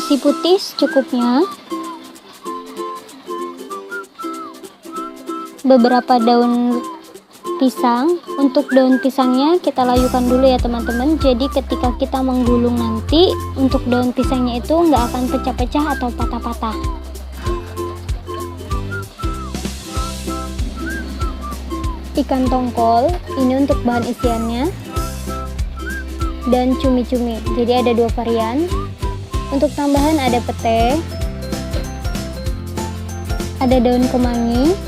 nasi putih secukupnya, beberapa daun pisang. Untuk daun pisangnya kita layukan dulu ya teman-teman, jadi ketika kita menggulung nanti untuk daun pisangnya itu nggak akan pecah-pecah atau patah-patah. Ikan tongkol ini untuk bahan isiannya, dan cumi-cumi, jadi ada 2 varian. Untuk tambahan ada pete, ada daun kemangi,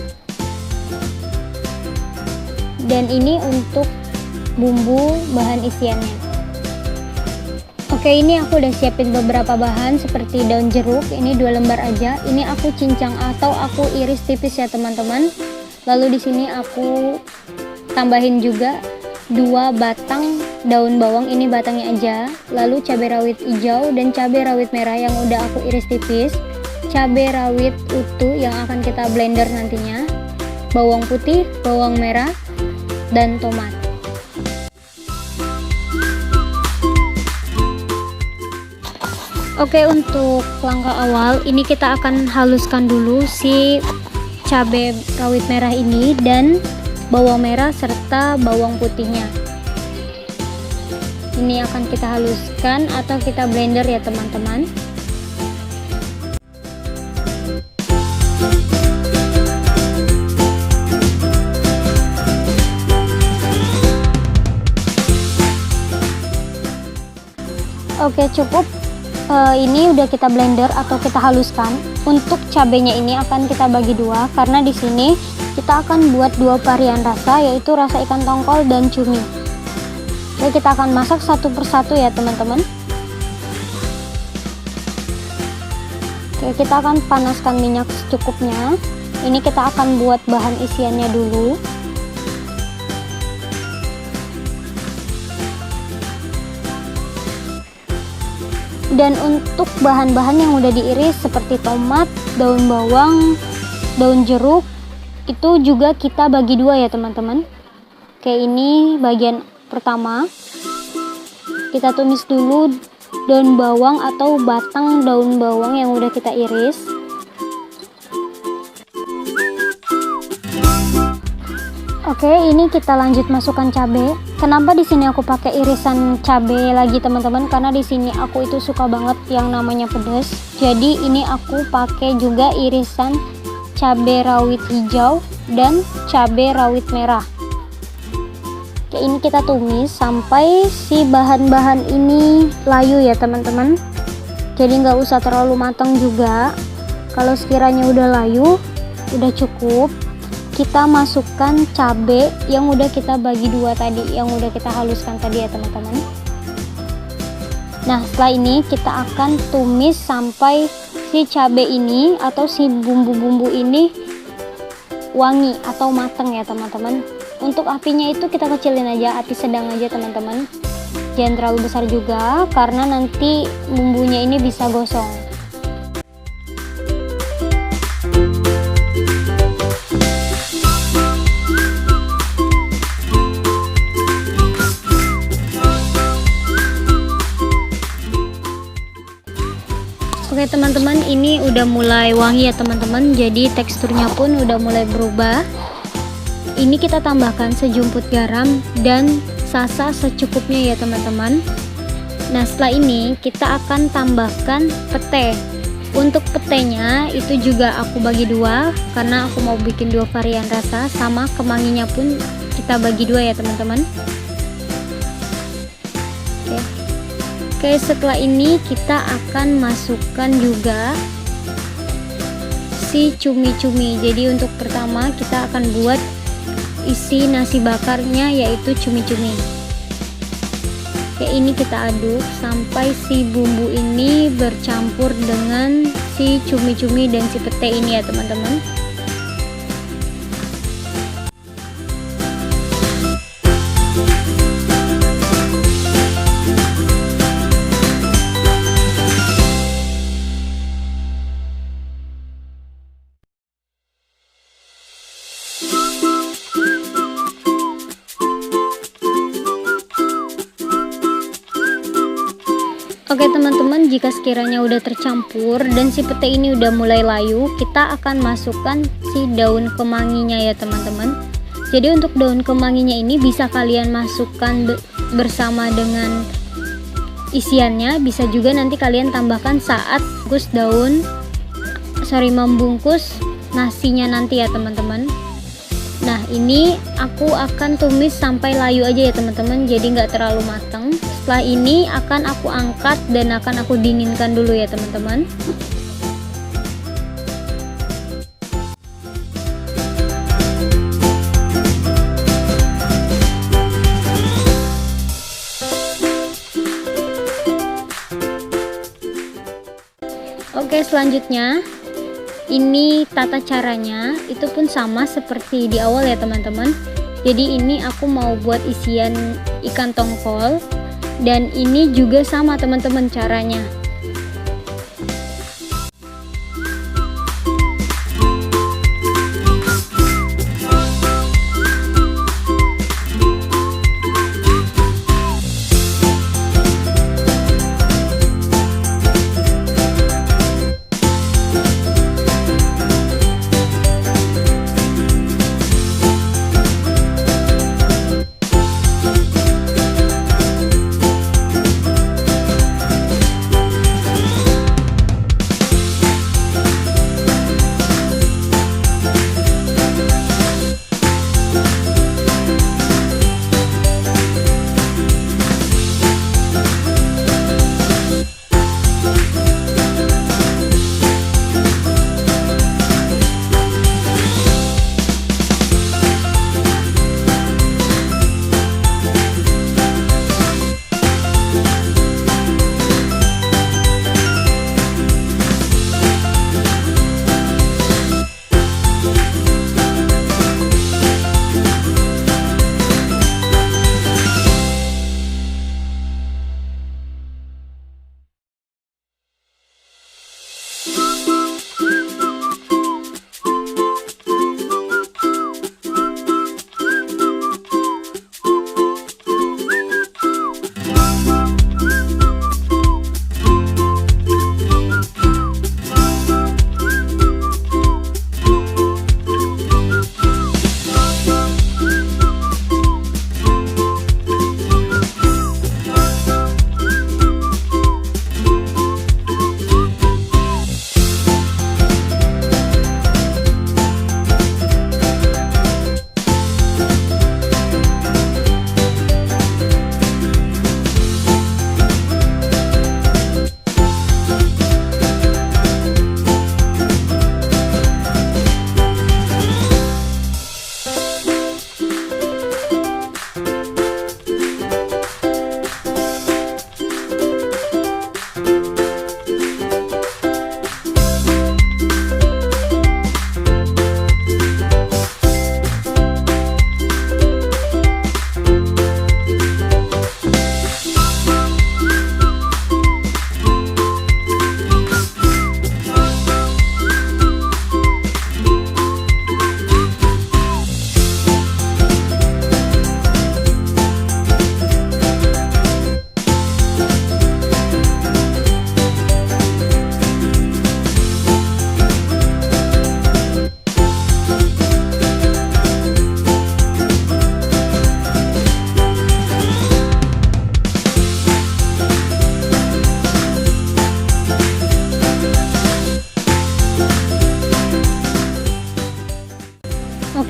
dan ini untuk bumbu bahan isiannya. Oke, ini aku udah siapin beberapa bahan seperti daun jeruk, ini 2 lembar aja. Ini aku cincang atau aku iris tipis ya teman-teman. Lalu di sini aku tambahin juga 2 batang daun bawang, ini batangnya aja. Lalu cabai rawit hijau dan cabai rawit merah yang udah aku iris tipis. Cabai rawit utuh yang akan kita blender nantinya. Bawang putih, bawang merah, dan tomat. Oke, untuk langkah awal ini kita akan haluskan dulu si cabai rawit merah ini dan bawang merah serta bawang putihnya. Ini akan kita haluskan atau kita blender ya teman-teman. Oke, cukup. Ini udah kita blender atau kita haluskan. Untuk cabenya ini akan kita bagi 2 karena di sini kita akan buat 2 varian rasa, yaitu rasa ikan tongkol dan cumi. Oke, kita akan masak satu persatu ya teman-teman. Oke, kita akan panaskan minyak secukupnya. Ini kita akan buat bahan isiannya dulu. Dan untuk bahan-bahan yang udah diiris seperti tomat, daun bawang, daun jeruk, itu juga kita bagi 2 ya teman-teman. Oke, ini bagian pertama. Kita tumis dulu daun bawang atau batang daun bawang yang udah kita iris. Oke, ini kita lanjut masukkan cabai. Kenapa di sini aku pakai irisan cabai lagi teman-teman? Karena di sini aku itu suka banget yang namanya pedas. Jadi ini aku pakai juga irisan cabai rawit hijau dan cabai rawit merah. Oke, ini kita tumis sampai si bahan-bahan ini layu ya teman-teman. Jadi nggak usah terlalu matang juga. Kalau sekiranya udah layu, udah cukup. Kita masukkan cabai yang udah kita bagi 2 tadi, yang udah kita haluskan tadi ya teman-teman. Nah, setelah ini kita akan tumis sampai si cabai ini atau si bumbu-bumbu ini wangi atau matang ya teman-teman. Untuk apinya itu kita kecilin aja, api sedang aja teman-teman. Jangan terlalu besar juga karena nanti bumbunya ini bisa gosong. Oke teman-teman, ini udah mulai wangi ya teman-teman, jadi teksturnya pun udah mulai berubah. Ini kita tambahkan sejumput garam dan sasa secukupnya ya teman-teman. Nah, setelah ini kita akan tambahkan pete. Untuk petenya itu juga aku bagi 2 karena aku mau bikin 2 varian rasa, sama kemanginya pun kita bagi 2 ya teman-teman. Oke, setelah ini kita akan masukkan juga si cumi-cumi. Jadi untuk pertama kita akan buat isi nasi bakarnya, yaitu cumi-cumi. Oke, ini kita aduk sampai si bumbu ini bercampur dengan si cumi-cumi dan si pete ini ya teman-teman. Oke teman-teman, jika sekiranya udah tercampur dan si pete ini udah mulai layu, kita akan masukkan si daun kemanginya ya teman-teman. Jadi untuk daun kemanginya ini bisa kalian masukkan bersama dengan isiannya, bisa juga nanti kalian tambahkan saat membungkus nasinya nanti ya teman-teman. Nah ini aku akan tumis sampai layu aja ya teman-teman, jadi nggak terlalu matang. Setelah ini akan aku angkat dan akan aku dinginkan dulu ya teman-teman. Oke, selanjutnya ini tata caranya itu pun sama seperti di awal ya teman-teman. Jadi ini aku mau buat isian ikan tongkol dan ini juga sama teman-teman caranya.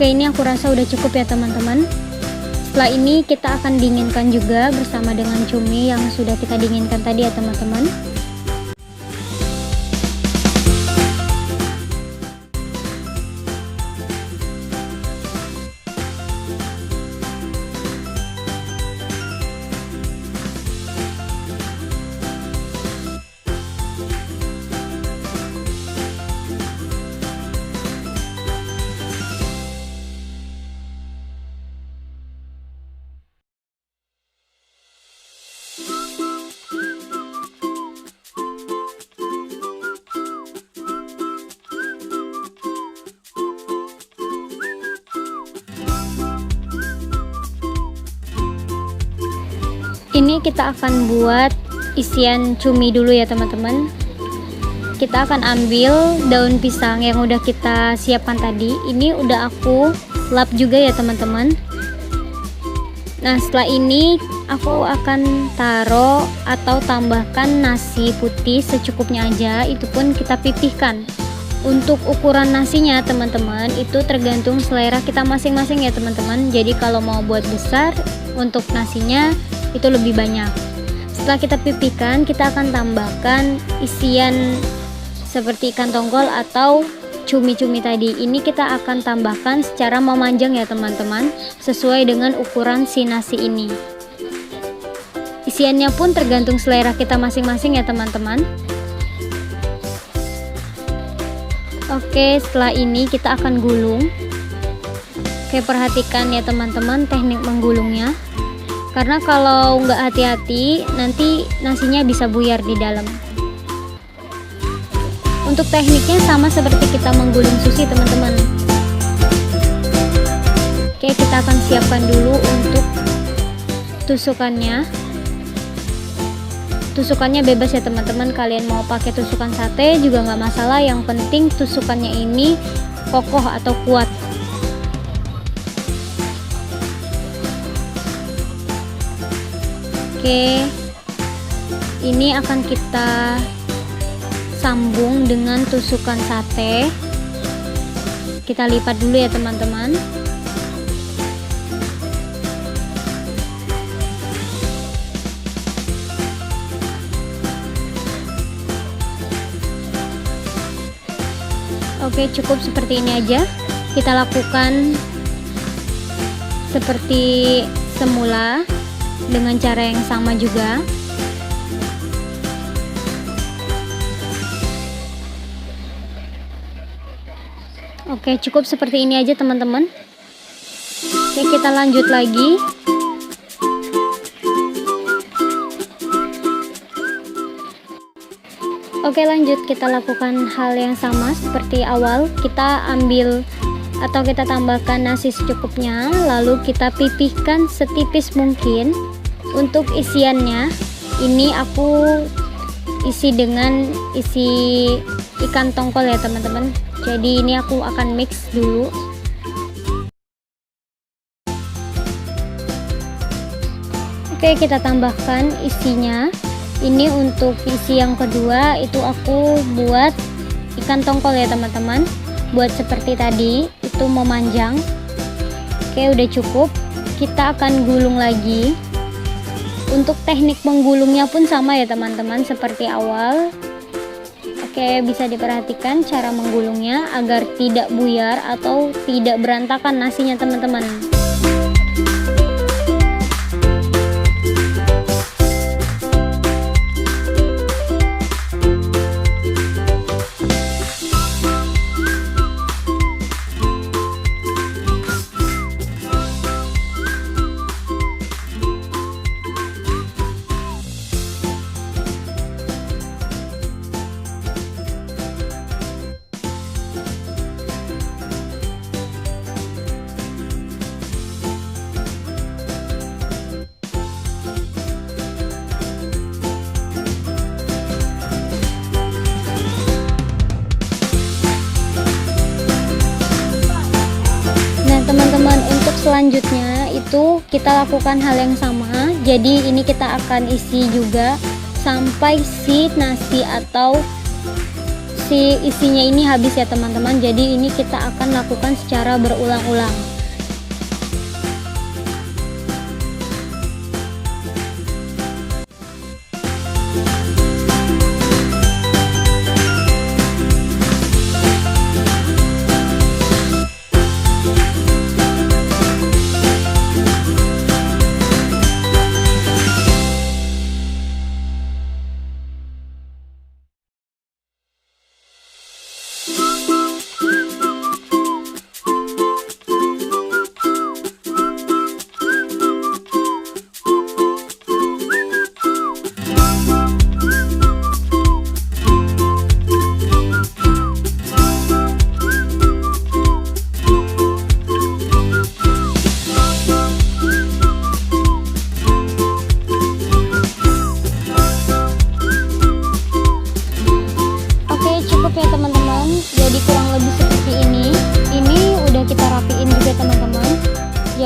Oke, ini aku rasa udah cukup ya teman-teman. Setelah ini kita akan dinginkan juga bersama dengan cumi yang sudah kita dinginkan tadi ya teman-teman. Ini kita akan buat isian cumi dulu ya teman-teman. Kita akan ambil daun pisang yang udah kita siapkan tadi. Ini udah aku lap juga ya teman-teman. Nah, setelah ini aku akan taruh atau tambahkan nasi putih secukupnya aja. Itu pun kita pipihkan. Untuk ukuran nasinya teman-teman itu tergantung selera kita masing-masing ya teman-teman. Jadi kalau mau buat besar, untuk nasinya itu lebih banyak. Setelah kita pipihkan, kita akan tambahkan isian seperti ikan tongkol atau cumi-cumi tadi. Ini kita akan tambahkan secara memanjang ya teman-teman, sesuai dengan ukuran si nasi ini. Isiannya pun tergantung selera kita masing-masing ya teman-teman. Oke, setelah ini kita akan gulung. Oke, perhatikan ya teman-teman teknik menggulungnya, karena kalau nggak hati-hati nanti nasinya bisa buyar di dalam. Untuk tekniknya sama seperti kita menggulung sushi teman-teman. Oke, kita akan siapkan dulu untuk tusukannya. Tusukannya bebas ya teman-teman, kalian mau pakai tusukan sate juga nggak masalah, yang penting tusukannya ini kokoh atau kuat. Oke, ini akan kita sambung dengan tusukan sate. Kita lipat dulu ya teman-teman. Oke, cukup seperti ini aja. Kita lakukan seperti semula dengan cara yang sama juga. Oke, cukup seperti ini aja teman-teman. Oke, kita lanjut lagi. Oke, lanjut kita lakukan hal yang sama seperti awal. Kita ambil atau kita tambahkan nasi secukupnya, lalu kita pipihkan setipis mungkin. Untuk isiannya ini aku isi dengan isi ikan tongkol ya teman-teman. Jadi ini aku akan mix dulu. Oke, kita tambahkan isinya. Ini untuk isi yang kedua itu aku buat ikan tongkol ya teman-teman. Buat seperti tadi, itu memanjang. Oke, udah cukup. Kita akan gulung lagi. Untuk teknik menggulungnya pun sama ya teman-teman seperti awal. Oke, bisa diperhatikan cara menggulungnya agar tidak buyar atau tidak berantakan nasinya teman-teman. Teman-teman, untuk selanjutnya itu kita lakukan hal yang sama. Jadi ini kita akan isi juga sampai si nasi atau si isinya ini habis ya teman-teman. Jadi ini kita akan lakukan secara berulang-ulang.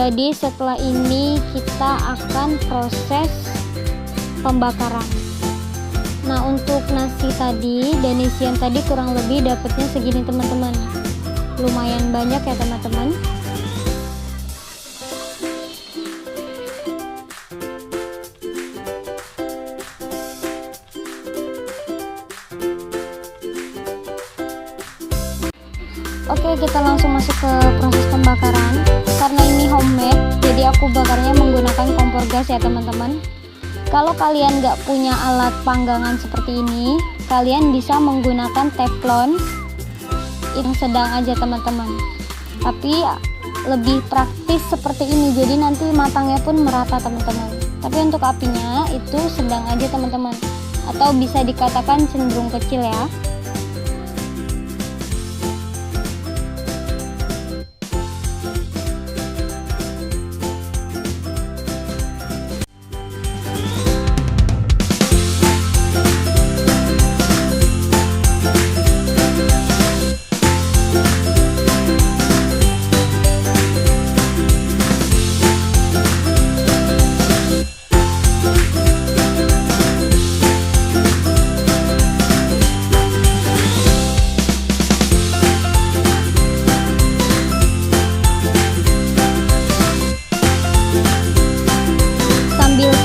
Jadi setelah ini kita akan proses pembakaran. Nah, untuk nasi tadi dan isian tadi kurang lebih dapatnya segini teman-teman. Lumayan banyak ya teman-teman. Oke, kita langsung masuk ke proses pembakaran. Karena ini homemade, jadi aku bakarnya menggunakan kompor gas ya teman-teman. Kalau kalian nggak punya alat panggangan seperti ini, kalian bisa menggunakan teflon yang sedang aja teman-teman. Tapi lebih praktis seperti ini, jadi nanti matangnya pun merata teman-teman. Tapi untuk apinya itu sedang aja teman-teman, atau bisa dikatakan cenderung kecil ya.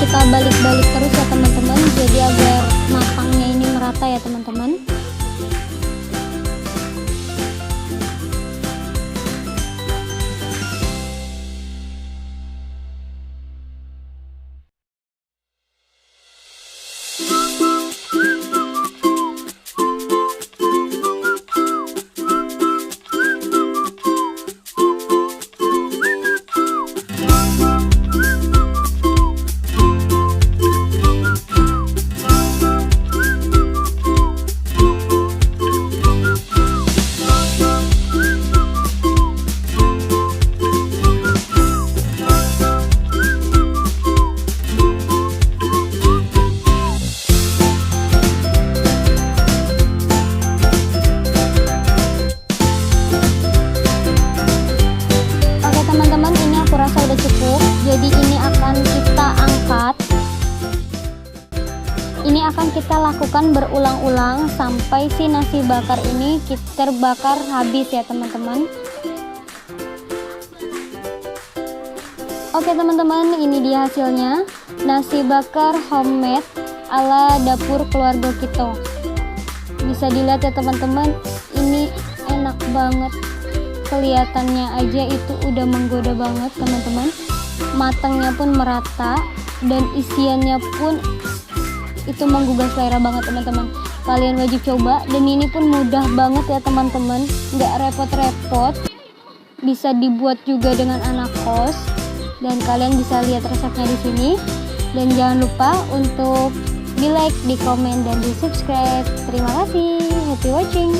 Kita balik-balik terus ya teman-teman, jadi agar matangnya ini merata ya teman-teman. Jadi ini akan kita angkat. Ini akan kita lakukan berulang-ulang sampai si nasi bakar ini terbakar habis ya teman-teman. Oke teman-teman, ini dia hasilnya. Nasi bakar homemade ala dapur keluarga kita. Bisa dilihat ya teman-teman, ini enak banget. Kelihatannya aja itu udah menggoda banget teman-teman. Matangnya pun merata dan isiannya pun itu menggugah selera banget teman-teman. Kalian wajib coba, dan ini pun mudah banget ya teman-teman, nggak repot-repot, bisa dibuat juga dengan anak kos, dan kalian bisa lihat resepnya di sini. Dan jangan lupa untuk di like, di komen, dan di subscribe. Terima kasih, happy watching.